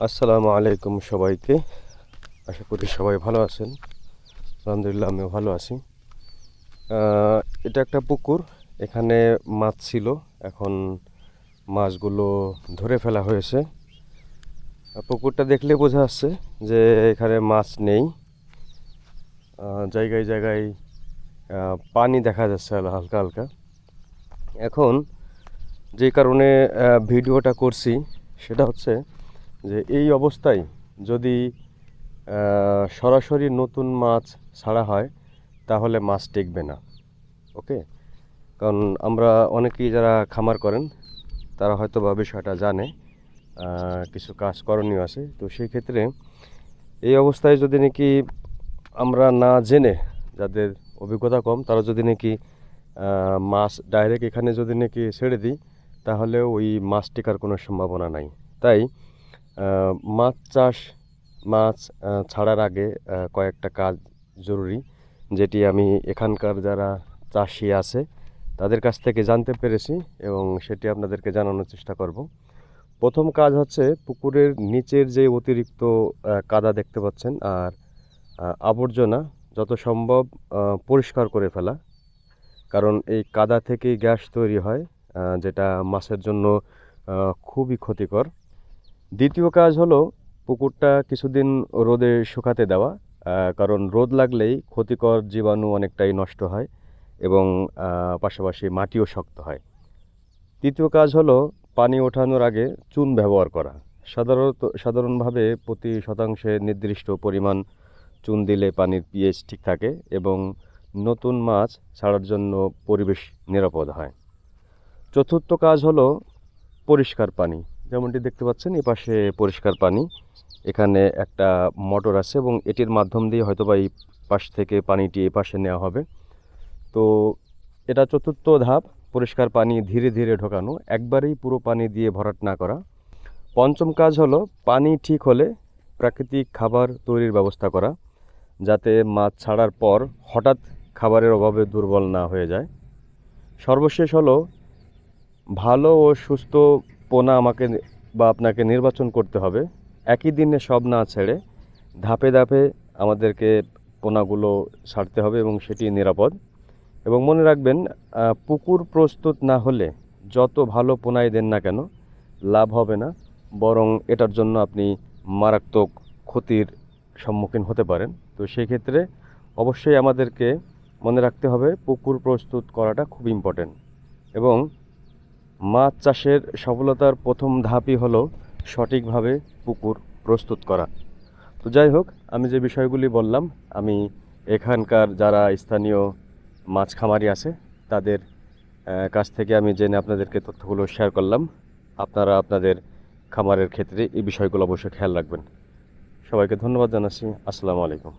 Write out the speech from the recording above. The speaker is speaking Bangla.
আসসালামু আলাইকুম সবাইকে। আশা করি সবাই ভালো আছেন। আলহামদুলিল্লাহ আমিও ভালো আছি। এটা একটা পুকুর। এখানে মাছ ছিল, এখন মাছগুলো ধরে ফেলা হয়েছে। পুকুরটা দেখলে বোঝা যাচ্ছে যে এখানে মাছ নেই। জায়গায় জায়গায় পানি দেখা যাচ্ছে হালকা হালকা। এখন যে কারণে ভিডিওটা করছি সেটা হচ্ছে যে এই অবস্থায় যদি সরাসরি নতুন মাছ ছাড়া হয় তাহলে মাছ টিকবে না। ওকে, কারণ আমরা অনেকেই যারা খামার করেন তারা হয়তো বা বিষয়টা জানে, কিছু কাজ করণীয় আছে। তো সেই ক্ষেত্রে এই অবস্থায় যদি নাকি আমরা না জেনে, যাদের অভিজ্ঞতা কম তারা যদি নাকি মাছ ডাইরেক্ট এখানে যদি নাকি ছেড়ে দিই তাহলে ওই মাছ টেকার কোনো সম্ভাবনা নাই। তাই মাছ চাষ, মাছ ছাড়ার আগে কয়েকটা কাজ জরুরি, যেটি আমি এখানকার যারা চাষি আছে তাদের কাছ থেকে জানতে পেরেছি এবং সেটি আপনাদেরকে জানানোর চেষ্টা করব। প্রথম কাজ হচ্ছে পুকুরের নিচের যে অতিরিক্ত কাদা দেখতে পাচ্ছেন আর আবর্জনা যত সম্ভব পরিষ্কার করে ফেলা, কারণ এই কাদা থেকেই গ্যাস তৈরি হয়, যেটা মাছের জন্য খুবই ক্ষতিকর। দ্বিতীয় কাজ হলো পুকুরটা কিছুদিন রোদে শুকাতে দেওয়া, কারণ রোদ লাগলেই ক্ষতিকর জীবাণু অনেকটাই নষ্ট হয় এবং পাশাপাশি মাটিও শক্ত হয়। তৃতীয় কাজ হলো পানি ওঠানোর আগে চুন ব্যবহার করা। সাধারণভাবে প্রতি শতাংশে নির্দিষ্ট পরিমাণ চুন দিলে পানির পিএইচ ঠিক থাকে এবং নতুন মাছ ছাড়ার জন্য পরিবেশ নিরাপদ হয়। চতুর্থ কাজ হলো পরিষ্কার পানি। যেমনটি দেখতে পাচ্ছেন এপাশে পরিষ্কার পানি, এখানে একটা মোটর আছে এবং এটির মাধ্যম দিয়ে হয়তোবা এই পাশ থেকে পানিটি এপাশে নেওয়া হবে। তো এটা চতুর্থ ধাপ, পরিষ্কার পানি ধীরে ধীরে ঢোকানো, একবারেই পুরো পানি দিয়ে ভরাট না করা। পঞ্চম কাজ হলো পানি ঠিক হলে প্রাকৃতিক খাবার তৈরির ব্যবস্থা করা, যাতে মাছ ছাড়ার পর হঠাৎ খাবারের অভাবে দুর্বল না হয়ে যায়। সর্বশেষ হলো ভালো ও সুস্থ পোনা আমাকে বা আপনাকে নির্বাচন করতে হবে। একই দিনে সব না ছেড়ে ধাপে ধাপে আমাদেরকে পোনাগুলো ছাড়তে হবে এবং সেটি নিরাপদ। এবং মনে রাখবেন, পুকুর প্রস্তুত না হলে যত ভালো পোনাই দেন না কেন লাভ হবে না, বরং এটার জন্য আপনি মারাত্মক ক্ষতির সম্মুখীন হতে পারেন। তো সেই ক্ষেত্রে অবশ্যই আমাদেরকে মনে রাখতে হবে পুকুর প্রস্তুত করাটা খুব ইম্পর্টেন্ট। এবং মাছ চাষের সফলতার প্রথম ধাপই হলো সঠিকভাবে পুকুর প্রস্তুত করা। তো যাই হোক, আমি যে বিষয়গুলি বললাম, আমি এখানকার যারা স্থানীয় মাছ খামারি আছে তাদের কাছ থেকে আমি জেনে আপনাদেরকে তথ্যগুলো শেয়ার করলাম। আপনারা আপনাদের খামারের ক্ষেত্রে এই বিষয়গুলো অবশ্যই খেয়াল রাখবেন। সবাইকে ধন্যবাদ জানাচ্ছি। আসসালামু আলাইকুম।